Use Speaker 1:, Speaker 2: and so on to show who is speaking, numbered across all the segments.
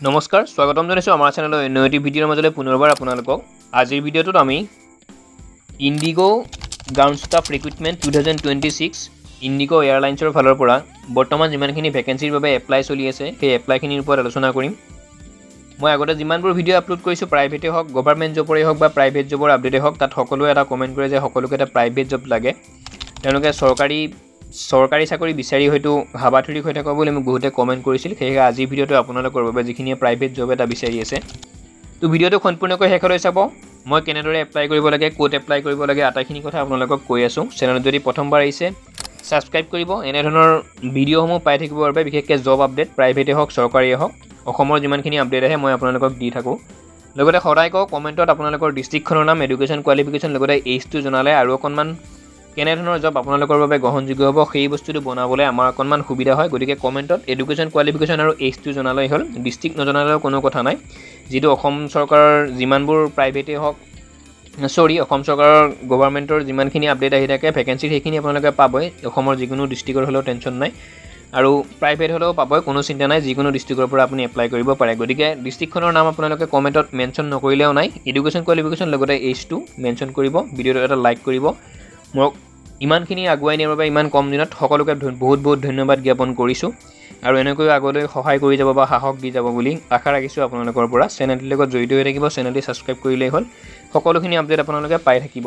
Speaker 1: নমস্কাৰ স্বাগতম জনাইছোঁ আমাৰ চেনেলৰ অন্য এটি ভিডিঅ'ৰ মাজলৈ পুনৰবাৰ আপোনালোকক আজিৰ ভিডিঅ'টোত আমি IndiGo ground staff recruitment 2026 IndiGo এয়াৰলাইন্সৰ ফালৰ পৰা বৰ্তমান যিমানখিনি ভেকেঞ্চিৰ বাবে এপ্লাই চলি আছে সেই এপ্লাইখিনিৰ ওপৰত আলোচনা কৰিম। মই আগতে যিমানবোৰ ভিডিঅ' আপলোড কৰিছোঁ প্ৰাইভেটে হওক গভৰ্ণমেণ্ট জবৰে হওক বা প্ৰাইভেট জবৰ আপডেটে হওক তাত সকলোৱে এটা কমেণ্ট কৰে যে সকলোকে এটা প্ৰাইভেট জব লাগে, তেওঁলোকে চৰকাৰী চাকৰি বিচাৰি হয়তো হাবাথুৰি হৈ থকা বুলি মোক বহুতে কমেণ্ট কৰিছিল। সেয়েহে আজিৰ ভিডিঅ'টো আপোনালোকৰ বাবে যিখিনিয়ে প্ৰাইভেট জব এটা বিচাৰি আছে তো ভিডিঅ'টো সম্পূৰ্ণকৈ শেষলৈ চাব। মই কেনেদৰে এপ্লাই কৰিব লাগে, ক'ত এপ্লাই কৰিব লাগে আটাইখিনি কথা আপোনালোকক কৈ আছোঁ। চেনেলত যদি প্ৰথমবাৰ আহিছে ছাবস্ক্ৰাইব কৰিব, এনেধৰণৰ ভিডিঅ'সমূহ পাই থাকিবৰ বাবে, বিশেষকৈ জব আপডেট প্ৰাইভেটে হওক চৰকাৰীয়ে হওক অসমৰ যিমানখিনি আপডেট আহে মই আপোনালোকক দি থাকোঁ। লগতে সদায় কওঁ কমেণ্টত আপোনালোকৰ ডিষ্ট্ৰিক্টখনৰ নাম, এডুকেশ্যন কোৱালিফিকেশ্যন লগতে এইজটো জনালে আৰু অকণমান কেনেধৰণৰ জব আপোনালোকৰ বাবে গ্ৰহণযোগ্য হ'ব সেই বস্তুটো বনাবলৈ আমাৰ অকণমান সুবিধা হয়। গতিকে কমেণ্টত এডুকেশ্যন কোৱালিফিকেশ্যন আৰু এইজটো জনালেই হ'ল, ডিষ্ট্ৰিক্ট নজনালেও কোনো কথা নাই। যিটো অসম চৰকাৰৰ যিমানবোৰ প্ৰাইভেটেই হওক অসম চৰকাৰৰ গভৰ্ণমেণ্টৰ যিমানখিনি আপডেট আহি থাকে ভেকেঞ্চিৰ সেইখিনি আপোনালোকে পাবই। অসমৰ যিকোনো ডিষ্ট্ৰিক্টৰ হ'লেও টেনশ্যন নাই আৰু প্ৰাইভেট হ'লেও পাবই, কোনো চিন্তা নাই, যিকোনো ডিষ্ট্ৰিক্টৰ পৰা আপুনি এপ্লাই কৰিব পাৰে। গতিকে ডিষ্ট্ৰিক্টখনৰ নাম আপোনালোকে কমেণ্টত মেনশ্যন নকৰিলেও নাই, এডুকেশ্যন কোৱালিফিকেশ্যন লগতে এইজটো মেনশ্যন কৰিব, ভিডিঅ'টো এটা লাইক কৰিব। মোক ইমানখিনি আগুৱাই নিয়াৰ বাবে ইমান কম দিনত সকলোকে বহুত বহুত ধন্যবাদ জ্ঞাপন কৰিছোঁ আৰু এনেকৈ আগলৈ সহায় কৰি যাব বা সাহস দি যাব বুলি আশা ৰাখিছোঁ আপোনালোকৰ পৰা। চেনেলটিৰ লগত জড়িত হৈ থাকিব, চেনেলটি ছাবস্ক্ৰাইব কৰিলেই হ'ল, সকলোখিনি আপডেট আপোনালোকে পাই থাকিব।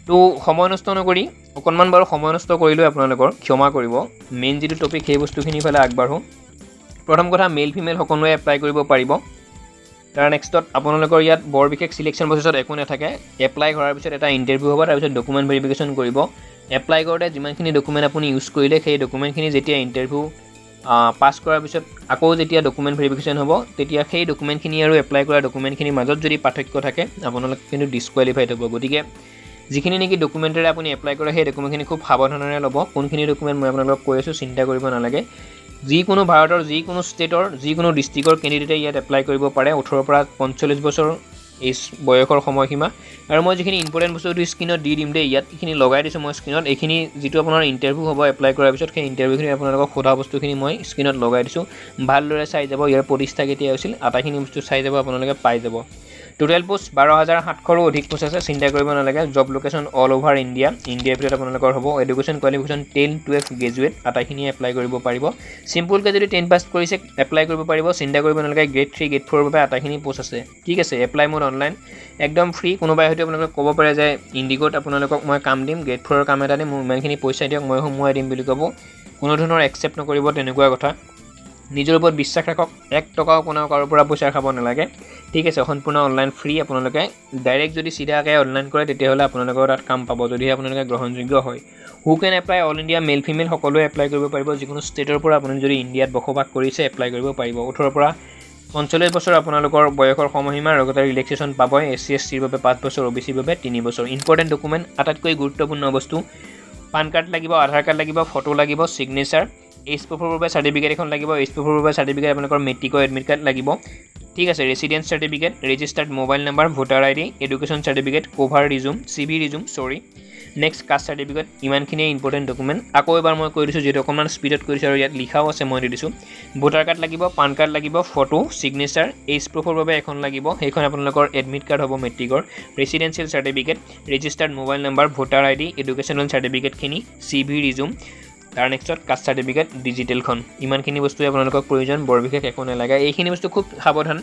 Speaker 1: তো সময় নষ্ট নকৰি অকণমান বাৰু সময় নষ্ট কৰিলেও আপোনালোকৰ ক্ষমা কৰিব, মেইন যিটো টপিক সেই বস্তুখিনিৰ ফালে আগবাঢ়োঁ। প্ৰথম কথা, মেল ফিমেল সকলোৱে এপ্লাই কৰিব পাৰিব। তাৰ নেক্সটত আপোনালোকৰ ইয়াত বৰ বিশেষ চিলেকশ্যন প্ৰচেছত একো নাথাকে। এপ্লাই কৰাৰ পিছত এটা ইণ্টাৰভিউ হ'ব, তাৰপিছত ডকুমেণ্ট ভেৰিফিকেশ্যন কৰিব। এপ্লাই কৰোঁতে যিমানখিনি ডকুমেণ্ট আপুনি ইউজ কৰিলে সেই ডকুমেণ্টখিনি যেতিয়া ইণ্টাৰভিউ পাছ কৰাৰ পিছত আকৌ যেতিয়া ডকুমেণ্ট ভেৰিফিকেশ্যন হ'ব তেতিয়া সেই ডকুমেণ্টখিনি আৰু এপ্লাই কৰা ডকুমেণ্টখিনিৰ মাজত যদি পাৰ্থক্য থাকে আপোনালোক কিন্তু ডিছকুৱালিফাইড হ'ব। গতিকে যিখিনি নেকি ডকুমেণ্টেৰে আপুনি এপ্লাই কৰে সেই ডকুমেণ্টখিনি খুব সাৱধানেৰে ল'ব। কোনখিনি ডকুমেণ্ট মই আপোনালোকক কৈ আছোঁ চিন্তা কৰিব নালাগে। যিকোনো ভাৰতৰ যিকোনো ষ্টেটৰ যিকোনো ডিষ্ট্ৰিক্টৰ কেণ্ডিডেটে ইয়াত এপ্লাই কৰিব পাৰে, 18 পৰা 45 বছৰ এই বয়সৰ সময়সীমা। আৰু মই যিখিনি ইম্পৰ্টেণ্ট বস্তুটো স্ক্ৰীণত দি দিম দেই, ইয়াত এইখিনি লগাই দিছোঁ মই স্ক্ৰীণত। এইখিনি যিটো আপোনাৰ ইণ্টাৰভিউ হ'ব এপ্লাই কৰাৰ পিছত সেই ইণ্টাৰভিউখিনি আপোনালোকক সোধা বস্তুখিনি মই স্ক্ৰীণত লগাই দিছোঁ, ভালদৰে চাই যাব। ইয়াৰ প্ৰতিষ্ঠা কেতিয়া হৈছিল আটাইখিনি বস্তু চাই যাব, আপোনালোকে পাই যাব। টোটেল পোষ্ট 12,700ৰো অধিক পোষ্ট আছে, চিন্তা কৰিব নালাগে। জব লোকেশ্যন অল অভাৰ ইণ্ডিয়াৰ ভিতৰত আপোনালোকৰ হ'ব। এডুকেশ্যন কোৱালিফিকেশ্যন 10, 12 গ্ৰেজুৱেট আটাইখিনিয়ে এপ্লাই কৰিব পাৰিব। চিম্পুলকৈ যদি 10 পাছ কৰিছে এপ্লাই কৰিব পাৰিব, চিন্তা কৰিব নালাগে। গ্ৰেড 3, গ্ৰেড 4ৰ বাবে আটাইখিনি পোষ্ট আছে, ঠিক আছে। এপ্লাই মোড অনলাইন, একদম ফ্ৰী। কোনোবাই হয়তো আপোনালোকে ক'ব পাৰে যে ইণ্ডিগোত আপোনালোকক মই কাম দিম, গ্ৰেড 4ৰ কাম এটা দিম, মোৰ ইমানখিনি পইচা দিয়ক মই সোমোৱাই দিম বুলি ক'ব। কোনো ধৰণৰ একচেপ্ট নকৰিব তেনেকুৱা কথা। নিজৰ ওপৰত বিশ্বাস ৰাখক, 1 টকাও কোনো কাৰোৰ পৰা পইচা খাব নালাগে, ঠিক আছে। সম্পূৰ্ণ অনলাইন ফ্ৰী। আপোনালোকে ডাইৰেক্ট যদি চিধাকৈ অনলাইন কৰে তেতিয়াহ'লে আপোনালোকৰ তাত কাম পাব, যদিহে আপোনালোকে গ্ৰহণযোগ্য হয়। Who can apply? All India male female সকলোৱে এপ্লাই কৰিব পাৰিব। যিকোনো ষ্টেটৰ পৰা আপুনি যদি ইণ্ডিয়াত বসবাস কৰিছে এপ্লাই কৰিব পাৰিব। 18 পৰা 45 বছৰ আপোনালোকৰ বয়সৰ সময়সীমা, লগতে ৰিলেক্সেশ্যন পাবই। SC STৰ বাবে 5 বছৰ, OBCৰ বাবে 3 বছৰ। ইম্পৰ্টেণ্ট ডকুমেণ্ট আটাইতকৈ গুৰুত্বপূৰ্ণ বস্তু, পান কাৰ্ড লাগিব, আধাৰ কাৰ্ড লাগিব, ফটো লাগিব, ছিগনেচাৰ, এইজ প্ৰুফৰ বাবে চাৰ্টিফিকেট এখন লাগিব। এইজ প্ৰুফৰ বাবে চাৰ্টিফিকেট আপোনালোকৰ মেট্ৰিকৰ এডমিট কাৰ্ড লাগিব, ঠিক আছে। Residence certificate, registered mobile number, voter ID, education certificate, cover resume, CV resume, next caste certificate, ইমানখিনিয়ে ইম্পৰ্টেণ্ট ডকুমেণ্ট। আকৌ এবাৰ মই কৈ দিছোঁ, যিহেতু অকণমান স্পীডত কৰিছোঁ আৰু ইয়াত লিখাও আছে মই দি দিছোঁ। ভোটাৰ কাৰ্ড লাগিব, পান কাৰ্ড লাগিব, ফটো, ছিগনেচাৰ, এইজ প্ৰুফৰ বাবে এখন লাগিব, সেইখন আপোনালোকৰ এডমিট কাৰ্ড হ'ব মেট্ৰিকৰ। Residential certificate, registered mobile number, voter ID, educational চাৰ্টিফিকেটখিনি, CV ৰিজুম, তাৰ নেক্সটত কাষ্ট চাৰ্টিফিকেট ডিজিটেলখন। ইমানখিনি বস্তুৱে আপোনালোকক প্ৰয়োজন, বৰ বিশেষ একো নালাগে। এইখিনি বস্তু খুব সাৱধান,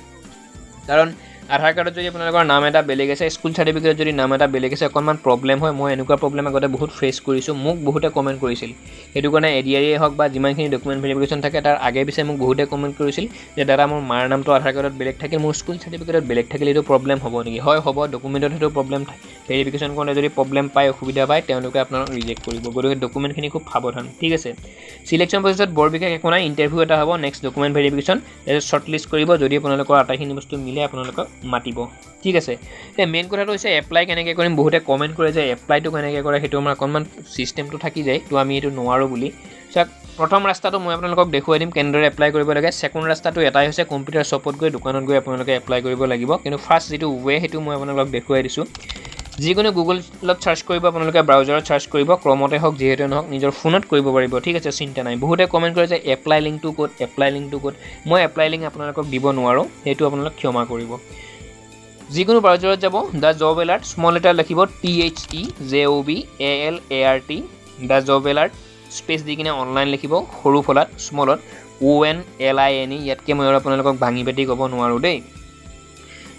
Speaker 1: কাৰণ আধাৰ কাৰ্ডত যদি আপোনালোকৰ নাম এটা বেলেগ আছে, স্কুল চাৰ্টিফিকেটত যদি নাম এটা বেলেগ আছে অকণমান প্ৰব্লেম হয়। মই এনেকুৱা প্ৰব্লেম আগতে বহুত ফেচ কৰিছোঁ, মোক বহুতে কমেণ্ট কৰিছিল। সেইটো কাৰণে ADRয়ে হওক বা যিমানখিনি ডকুমেণ্ট ভেৰিফিকেশ্যন থাকে তাৰ আগে পিছে মোক বহুতে কমেণ্ট কৰিছিল যে দাদা মোৰ মাৰ নামটো আধাৰ কাৰ্ডত বেলেগ থাকিল, মোৰ স্কুল চাৰ্টিফিকেটত বেলেগ থাকিল, এইটো প্ৰব্লেম হ'ব নেকি? হয় হ'ব, ডকুমেণ্টত সেইটো প্ৰব্লেম, ভেৰিফিকেশ্যন কৰোঁতে যদি প্ৰব্লেম পায়, অসুবিধা পায়, তেওঁলোকে আপোনাক ৰিজেক্ট কৰিব। গতিকে ডকুমেণ্টখিনি খুব সাৱধান, ঠিক আছে। চিলেকশ্যন প্ৰচেছত বৰ বিশেষ একো নাই, ইণ্টাৰভিউ এটা হ'ব, নেক্সট ডকুমেণ্ট ভেৰিফিকেশ্যন, তাৰপিছত শ্বৰ্ট লিষ্ট কৰিব। যদি আপোনালোকৰ আটাইখিনি বস্তু মিলে আপোনালোকক মাতিব, ঠিক আছে। এতিয়া মেইন কথাটো হৈছে এপ্লাই কেনেকৈ কৰিম। বহুতে কমেণ্ট কৰে যে এপ্লাইটো কেনেকৈ কৰে, সেইটো আমাৰ অকণমান ছিষ্টেমটো থাকি যায়, তো আমি এইটো নোৱাৰোঁ বুলি। চাওক, প্ৰথম ৰাস্তাটো মই আপোনালোকক দেখুৱাই দিম কেনেদৰে এপ্লাই কৰিব লাগে। ছেকেণ্ড ৰাস্তাটো এটাই হৈছে, কম্পিউটাৰ শ্বপত গৈ দোকানত গৈ আপোনালোকে এপ্লাই কৰিব লাগিব। কিন্তু ফাৰ্ষ্ট যিটো ৱে সেইটো মই আপোনালোকক দেখুৱাই দিছোঁ। যিকোনো গুগলত চাৰ্চ কৰিব আপোনালোকে ব্ৰাউজাৰত চাৰ্চ কৰিব ক্ৰমতে হওক যিহেতু নহওক নিজৰ ফোনত কৰিব পাৰিব ঠিক আছে চিন্তা নাই বহুতে কমেণ্ট কৰে যে এপ্লাই লিংকটো ক'ত মই এপ্লাই লিংক আপোনালোকক দিব নোৱাৰোঁ সেইটো আপোনালোক ক্ষমা কৰিব যিকোনো ব্ৰাউজাৰত যাব the job alert small letter লিখিব THEJOBALART the job alert space দি কিনে অনলাইন লিখিব সৰু ফলাত স্মলত ONLINE ইয়াতকৈ মই আৰু আপোনালোকক ভাঙি পাতি ক'ব নোৱাৰোঁ দেই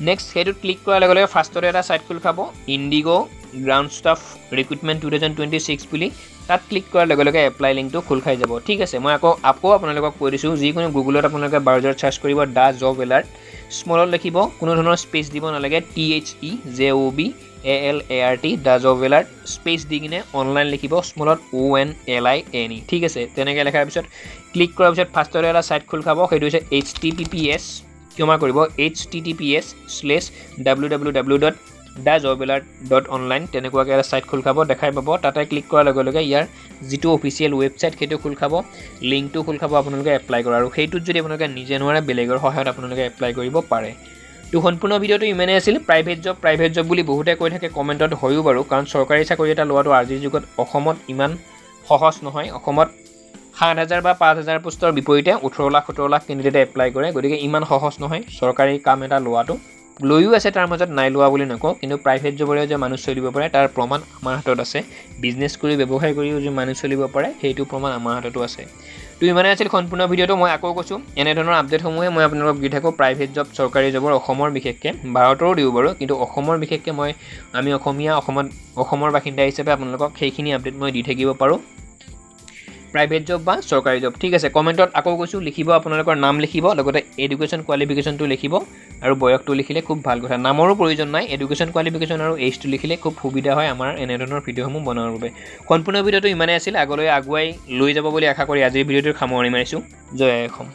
Speaker 1: নেক্সট সেইটোত ক্লিক কৰাৰ লগে লগে ফাৰ্ষ্টতে এটা ছাইট খোল খাব ইণ্ডিগো গ্ৰাউণ্ড ষ্টাফ ৰিক্ৰুটমেণ্ট 2026 বুলি তাত ক্লিক কৰাৰ লগে লগে এপ্লাই লিংকটো খোল খাই যাব ঠিক আছে মই আকৌ আপোনালোকক কৈ দিছোঁ যিকোনো গুগলত আপোনালোকে ব্ৰাউজাৰত চাৰ্চ কৰিব দ্য জব এলাৰ্ট স্মলত লিখিব কোনো ধৰণৰ স্পেচ দিব নালাগে THEJOBALART the job alert space দি কিনে অনলাইন লিখিব স্মলত ONLINE ঠিক আছে তেনেকৈ লেখাৰ পিছত ক্লিক কৰাৰ পিছত ফাৰ্ষ্টতে এটা ছাইট খোল খাব সেইটো হৈছে HTTPS ক্ষমা কৰিব https://www.thejobalert.online তেনেকুৱাকৈ এটা ছাইট খোল খাব দেখাই পাব তাতে ক্লিক কৰাৰ লগে লগে ইয়াৰ যিটো অফিচিয়েল ৱেবছাইট সেইটো খোল খাব লিংকটো খোল খাব আপোনালোকে এপ্লাই কৰা আৰু সেইটোত যদি আপোনালোকে নিজে নোৱাৰে বেলেগৰ সহায়ত আপোনালোকে এপ্লাই কৰিব পাৰে তো সম্পূৰ্ণ ভিডিঅ'টো ইমানেই আছিল প্ৰাইভেট জব বুলি বহুতে কৈ থাকে কমেণ্টত হয়ও বাৰু কাৰণ চৰকাৰী চাকৰি এটা লোৱাটো আজিৰ যুগত অসমত ইমান সহজ নহয় অসমত 7,000 বা 5,000 পোষ্টৰ বিপৰীতে 18 লাখ 17 লাখ কেণ্ডিডেটে এপ্লাই কৰে গতিকে ইমান সহজ নহয় চৰকাৰী কাম এটা লোৱাটো লৈও আছে তাৰ মাজত নাই লোৱা বুলি নকওঁ কিন্তু প্ৰাইভেট জবৰেও যে মানুহ চলিব পাৰে তাৰ প্ৰমাণ আমাৰ হাতত আছে বিজনেছ কৰি ব্যৱসায় কৰিও যে মানুহ চলিব পাৰে সেইটো প্ৰমাণ আমাৰ হাততো আছে তো ইমানে আছিল সম্পূৰ্ণ ভিডিঅ'টো মই আকৌ কৈছোঁ এনেধৰণৰ আপডেটসমূহে মই আপোনালোকক দি থাকোঁ প্ৰাইভেট জব চৰকাৰী জবৰ অসমৰ বিশেষকৈ ভাৰতৰো দিওঁ বাৰু কিন্তু অসমৰ বিশেষকৈ আমি অসমৰ বাসিন্দা হিচাপে আপোনালোকক সেইখিনি আপডেট মই দি থাকিব পাৰোঁ প্ৰাইভেট জব বা চৰকাৰী জব ঠিক আছে কমেণ্টত আকৌ কৈছোঁ লিখিব আপোনালোকৰ নাম লিখিব লগতে এডুকেশ্যন কোৱালিফিকেশ্যনটো লিখিব আৰু বয়সটো লিখিলে খুব ভাল কথা নামৰো প্ৰয়োজন নাই এডুকেশ্যন কোৱালিফিকেশ্যন আৰু এজটো লিখিলে খুব সুবিধা হয় আমাৰ এনেধৰণৰ ভিডিঅ'সমূহ বনোৱাৰ বাবে সম্পূৰ্ণ ভিডিঅ'টো ইমানেই আছিল আগলৈ আগুৱাই লৈ যাব বুলি আশা কৰি আজিৰ ভিডিঅ'টোৰ সামৰণি মাৰিছোঁ জয় অসম